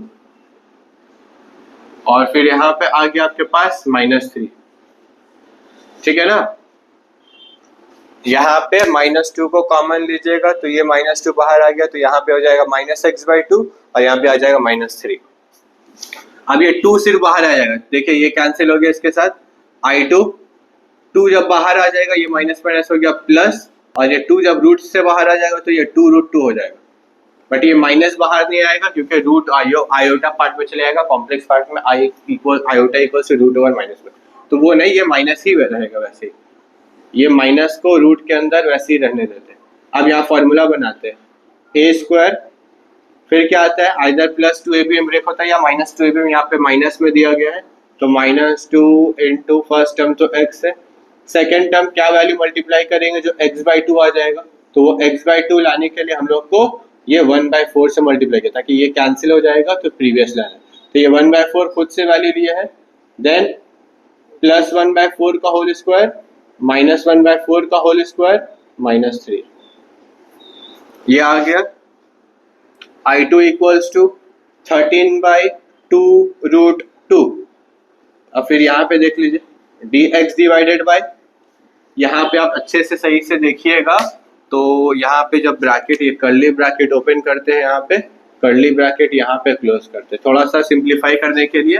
और फिर यहाँ पे आ गया आपके पास -3। ठीक है ना, यहाँ पे -2 को कॉमन लीजिएगा तो ये -2 बाहर आ गया, तो यहाँ पे हो जाएगा -x/2 और यहाँ पे आ जाएगा -3। अब ये 2 सिर्फ बाहर आ जाएगा, देखिए ये कैंसिल हो गया इसके साथ I2, 2 जब बाहर आ जाएगा ये माइनस हो गया प्लस, और ये 2 जब रूट से बाहर आ जाएगा तो ये 2√2 हो जाएगा। बट ये माइनस बाहर नहीं आएगा क्योंकि रूट आयोटा पार्ट में चले जाएगा, कॉम्प्लेक्स पार्ट में आयोटा इक्वल टू √/-1, तो वो नहीं, ये माइनस ही रहेगा वैसे ही, ये माइनस को रूट के अंदर वैसे ही रहने देते हैं। अब यहाँ फॉर्मूला बनाते हैं a², फिर क्या आता है आइदर +2ab ब्रेक होता है या -2ab, यहाँ पे माइनस में दिया गया है तो -2 इंटू फर्स्ट टर्म तो x है, सेकेंड टर्म क्या वैल्यू मल्टीप्लाई करेंगे जो x/2 आ जाएगा, तो वो x/2 लाने के लिए हम लोग को ये 1/4 से मल्टीप्लाई किया ताकि ये कैंसिल हो जाएगा, तो प्रीवियस लाना है, तो ये 1/4 खुद से वैल्यू लिया है, देन +1/4 का होल स्क्वायर -1/4 का होल स्क्वायर -3, ये आ गया। I2 equals to 13/2√2। अब फिर यहाँ पे देख लीजिए dx डिवाइडेड बाय, यहाँ पे आप अच्छे से सही से देखिएगा, तो यहाँ पे जब ब्रैकेट ये कर्ली ब्रैकेट ओपन करते हैं, यहाँ पे कर्ली ब्रैकेट यहाँ पे क्लोज करते हैं, थोड़ा सा सिंप्लीफाई करने के लिए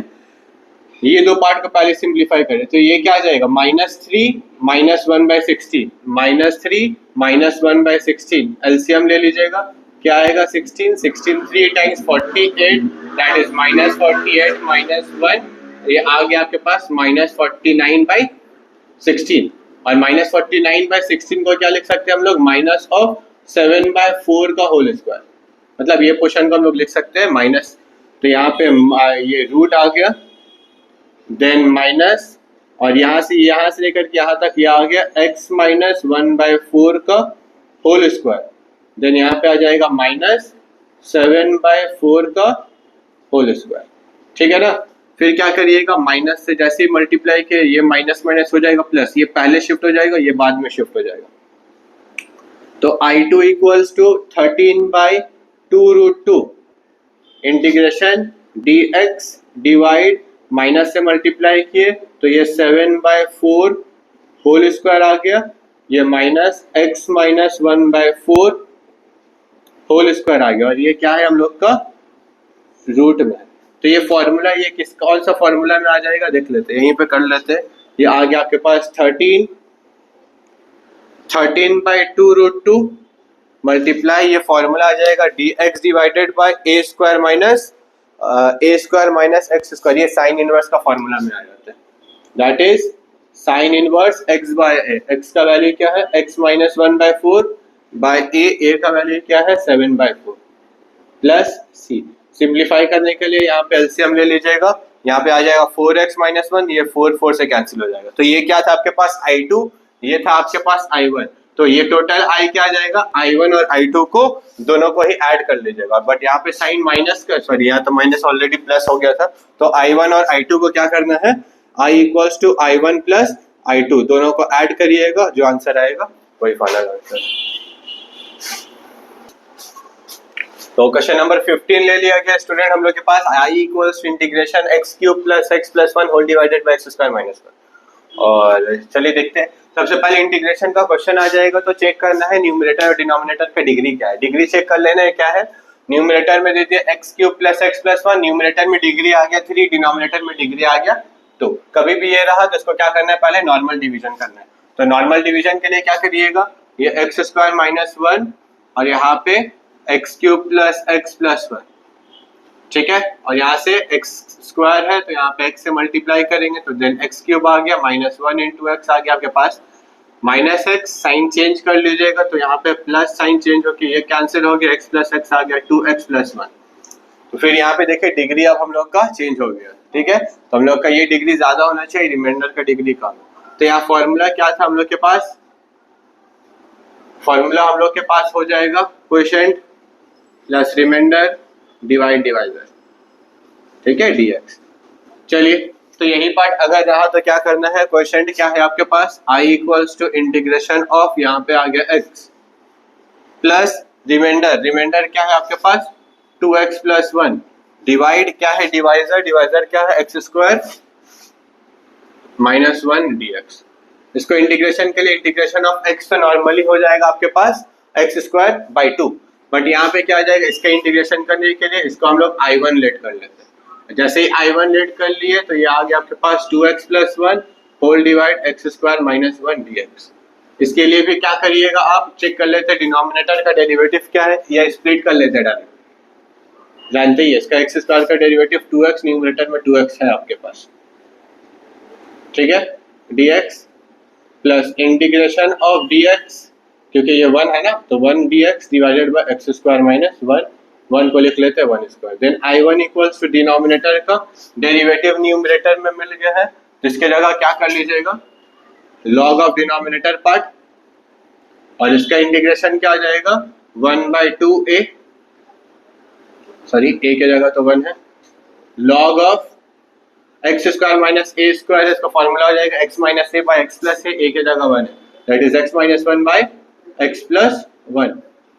ये दो पार्ट को पहले सिंप्लीफाई करें, तो ये क्या आ जाएगा -3 -1/16, -3 -1/16, एलसीएम ले लीजिएगा, क्या आएगा 16 3 टाइम्स 48, दैट इज -48 -1, ये आ गया आपके पास -49/16, और -49/16 को क्या लिख सकते हैं हम लोग, -7/4 का होल स्क्वायर, मतलब ये पोर्शन को हम लोग लिख सकते हैं माइनस, तो यहाँ पे ये रूट आ गया, देन माइनस, और यहाँ से लेकर के यहाँ तक ये आ गया x - 1/4 का होल स्क्वायर, देन यहाँ पे आ जाएगा -7/4 का होल स्क्वायर। ठीक है ना, फिर क्या करिएगा, माइनस से जैसे ही मल्टीप्लाई किए ये माइनस हो जाएगा प्लस, ये पहले शिफ्ट हो जाएगा ये बाद में शिफ्ट हो जाएगा, तो I2 equals to 13/2√2 integration dx divide, minus से मल्टीप्लाई किए तो ये 7/4 होल स्क्वायर आ गया, ये -x - 1/4 होल स्क्वायर आ गया, और ये क्या है हम लोग का रूट में, तो ये फॉर्मूला ये किस कौन सा फॉर्मूला में आ जाएगा देख लेते हैं, यहीं पे कर लेते हैं, ये आ गया आपके पास 13/2√2 मल्टीप्लाई, ये फॉर्मूला आ जाएगा dx divided bye a² - x², ये साइन इनवर्स का फॉर्मूला में आ जाता है, that is sine inverse x/a, x का वैल्यू क्या है x - 1/4 बाय a का वैल्यू क्या है 7/4 प्लस c, सिंप्लीफाई करने के लिए यहाँ पे एलसीएम ले लीजिएगा, यहाँ पे आ जाएगा 4x - 1, ये 4 से कैंसिल हो जाएगा, तो ये क्या था आपके पास I2, ये था आपके पास I1, तो ये टोटल I क्या आ जाएगा, I1 और I2 को दोनों को ही ऐड कर लीजिएगा, बट यहाँ पे साइन माइनस का, सॉरी यहाँ तो माइनस ऑलरेडी प्लस हो गया था, तो I1 और I2 को क्या करना है, I equals to I1 plus I2 दोनों को ऐड करिएगा, जो आंसर आएगा वही फाइनल आंसर। तो क्वेश्चन नंबर 15 ले लिया गया स्टूडेंट हम लोग के पास, I equals to integration x cube plus x plus one whole divided by x square minus one. और चलिए देखते हैं, सबसे पहले इंटीग्रेशन का क्वेश्चन आ जाएगा तो चेक करना है न्यूमरेटर और डिनोमिनेटर का डिग्री क्या है। डिग्री चेक कर लेना है क्या है, न्यूमरेटर में दे दिया x cube plus x plus one, numerator में डिग्री आ गया 3, डिनोमिनेटर में डिग्री आ गया 2। कभी भी ये रहा तो इसको क्या करना है, पहले नॉर्मल डिवीजन करना है। तो नॉर्मल डिवीजन के लिए क्या करिएगा, ये एक्स स्क्वायर माइनस वन और यहाँ पे x cube plus x plus one, ठीक है। और यहाँ से एक्स स्क्वायर है तो यहाँ पे एक्स से मल्टीप्लाई करेंगे तो देन एक्स क्यूब आ गया माइनस वन इंटू एक्स आ गया आपके पास माइनस एक्स, साइन चेंज कर लीजिएगा तो यहाँ पे प्लस साइन चेंज होकर ये कैंसिल हो गया, एक्स प्लस एक्स आ गया 2x प्लस वन। तो फिर यहाँ पे देखिए डिग्री अब हम लोग का चेंज हो गया, ठीक है। तो हम लोग का ये डिग्री ज्यादा होना चाहिए रिमाइंडर का डिग्री कम। तो यहाँ फॉर्मूला क्या था हम लोग के पास, फॉर्मूला हम लोग के पास हो जाएगा quotient plus remainder divide divider, ठीक है, dx। चलिए तो यही पार्ट अगर रहा तो क्या करना है, क्वोशिएंट क्या है आपके पास, I equals to integration of, यहाँ पे आ गया x प्लस रिमाइंडर, रिमाइंडर क्या है आपके पास 2x प्लस वन, डिवाइड क्या है डिवाइजर, डिवाइजर क्या है x square minus one dx। इसको इंटीग्रेशन के लिए इंटीग्रेशन ऑफ x तो नॉर्मली हो जाएगा आपके पास एक्स स्क्वायर बाई 2, बट यहाँ पे क्या आ जाएगा, इसका इंटीग्रेशन करने के लिए इसको हम लोग I1 लेट कर लेते हैं। जैसे ही I1 लेट कर लिए तो ये आ गया आपके पास 2x plus one whole divide x square minus one dx। इसके लिए भी क्या करिएगा, आप चेक कर लेते हैं डिनोमिनेटर का डेरिवेटिव क्या है या स्प्लिट कर लेते हैं डायरेक्ट, जानते ही है इसका एक्स स्क्वायर का डेरिवेटिव 2x, न्यूमरेटर में 2x है आपके पास, ठीक है, dx plus integration of dx, क्योंकि ये 1 है ना तो 1 dx divided by x square minus one, 1 को लिख लेते हैं 1 square. Then I1 equals to denominator का डेरिवेटिव न्यूमरेटर में मिल गया है तो इसके जगह क्या कर लीजिएगा, लॉग ऑफ डिनोमिनेटर पार्ट, और इसका इंटीग्रेशन क्या आ जाएगा 1/2a, सॉरी a के जगह तो 1 है, log of x square minus a square, इसका फॉर्मूला हो जाएगा x minus a by x plus a के जगह 1 है, that is x minus one by x plus one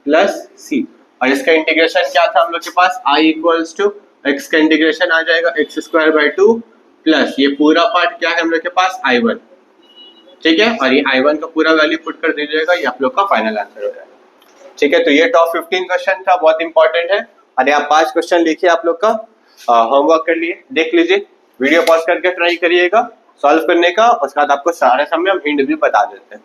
plus c. और इसका इंटीग्रेशन क्या था हम लोग के पास, I इक्वल्स टू x का इंटीग्रेशन आ जाएगा एक्स स्क्वायर बाई 2 प्लस ये पूरा पार्ट क्या है हम लोग के पास I1, ठीक है, और ये I1 का पूरा वैल्यू पुट कर दीजिएगा, ये आप लोग का फाइनल आंसर हो जाएगा, ठीक है। तो ये टॉप 15 क्वेश्चन था, बहुत इंपॉर्टेंट है। और यहाँ 5 क्वेश्चन लिखिए आप लोग का, होमवर्क कर लिए, देख लीजिए, वीडियो पॉज करके ट्राई करिएगा सॉल्व करने का, उसके बाद आपको सारे समय हम हिंट भी बता देते हैं।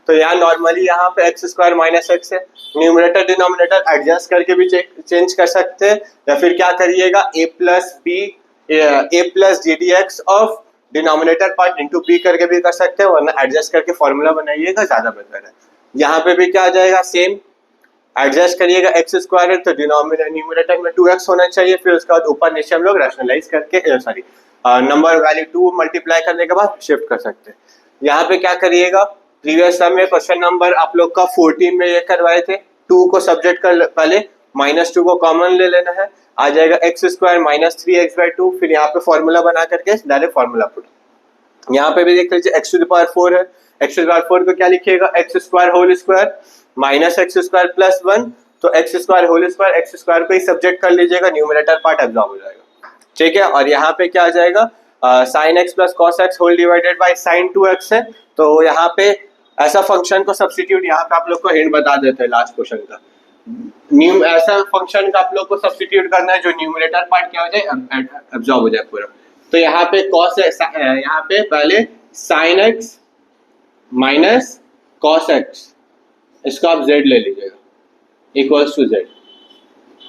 तो यहाँ नॉर्मली यहाँ पे एक्स स्क्वायर माइनस एक्स है, न्यूमरेटर डिनोमिनेटर एडजस्ट करके भी चेंज कर सकते हैं, या फिर क्या करिएगा a plus g d x of denominator part into b करके भी कर सकते हैं, वरना एडजस्ट करके फॉर्मूला बनाइएगा, ज्यादा बेहतर है। यहाँ पे भी क्या आ जाएगा, सेम एडजस्ट करिएगा, एक्स स्क्वायर है तो न्यूमरेटर में 2x होना चाहिए, फिर उसके बाद ऊपर नीचे हम लोग रैशनलाइज करके सॉरी नंबर वैल्यू 2 मल्टीप्लाई करने के बाद शिफ्ट कर सकते हैं। यहाँ पे क्या करिएगा, प्रीवियस सम में क्वेश्चन नंबर आप लोग का 14 में ये करवाए थे, 2 को सब्जेक्ट कर पहले -2 को कॉमन ले लेना है, आ जाएगा x square minus 3x by 2, फिर यहाँ पे फॉर्मूला बना करके डायरेक्ट फॉर्मूला पुट। यहाँ पे भी देख लीजिए x टू द पावर 4 है, x टू द पावर 4 को क्या लिखिएगा, x square whole square minus x square plus 1, तो x square whole square x square को ही सब्जेक्ट कर लीजिएगा, न्यूमरेटर पार्ट एब्जॉर्ब हो जाएगा, ठीक है। और यहाँ पे क्या आ जाएगा, sine x plus cos x whole divided by sine 2x है, तो यहाँ पे ऐसा फंक्शन को सब्स्टिट्यूट, यहाँ पे आप लोग को हिंट बता देते हैं लास्ट क्वेश्चन का, ऐसा फंक्शन का आप लोग को सब्स्टिट्यूट करना है जो न्यूमरेटर पार्ट क्या हो जाए, एब्जॉर्ब हो जाए पूरा। तो यहाँ पे कॉस, यहाँ पे पहले sine x minus cos x, इसको आप z ले लीजिएगा इक्वल्स टू z,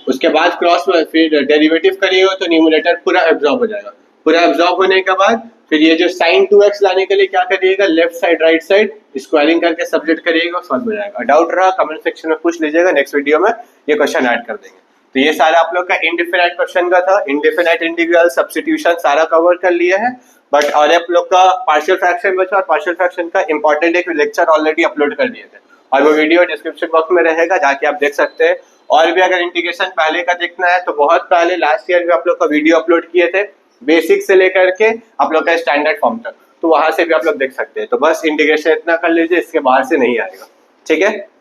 उसके बाद क्रॉस फिर डेरिवेटिव करिएगा तो न्यूमरेटर पूरा एब्जॉर्ब हो जाएगा, पूरा एब्जॉर्ब होने के बाद फिर ये जो साइन 2x लाने के लिए क्या करिएगा, left side right side squaring करके सब्जेक्ट करिएगा, सॉल्व हो जाएगा। डाउट रहा कमेंट सेक्शन में पूछ लीजिएगा, नेक्स्ट वीडियो में ये क्वेश्चन ऐड कर देंगे। तो ये सारा आप लोग का इंडिफिनाइट क्वेश्चन का था, इंडिफिनाइट इंटीग्रल सब्स्टिट्यूशन सारा कवर कर लिए हैं, बट और आप लोग का पार्शियल फ्रैक्शन बचा, और पार्शियल फ्रैक्शन का इंपॉर्टेंट एक लेक्चर ऑलरेडी अपलोड कर दिए थे, और वो वीडियो डिस्क्रिप्शन बॉक्स में रहेगा, जाके आप देख सकते हैं। और भी अगर इंटीग्रेशन पहले का देखना है तो बहुत पहले लास्ट ईयर भी आप लोग का वीडियो अपलोड किए थे, बेसिक से लेकर के आप लोग का स्टैंडर्ड फॉर्म तक, तो वहां से भी आप लोग देख सकते हैं। तो बस इंटीग्रेशन इतना कर लीजिए, इसके बाहर से नहीं आएगा। ठीक है।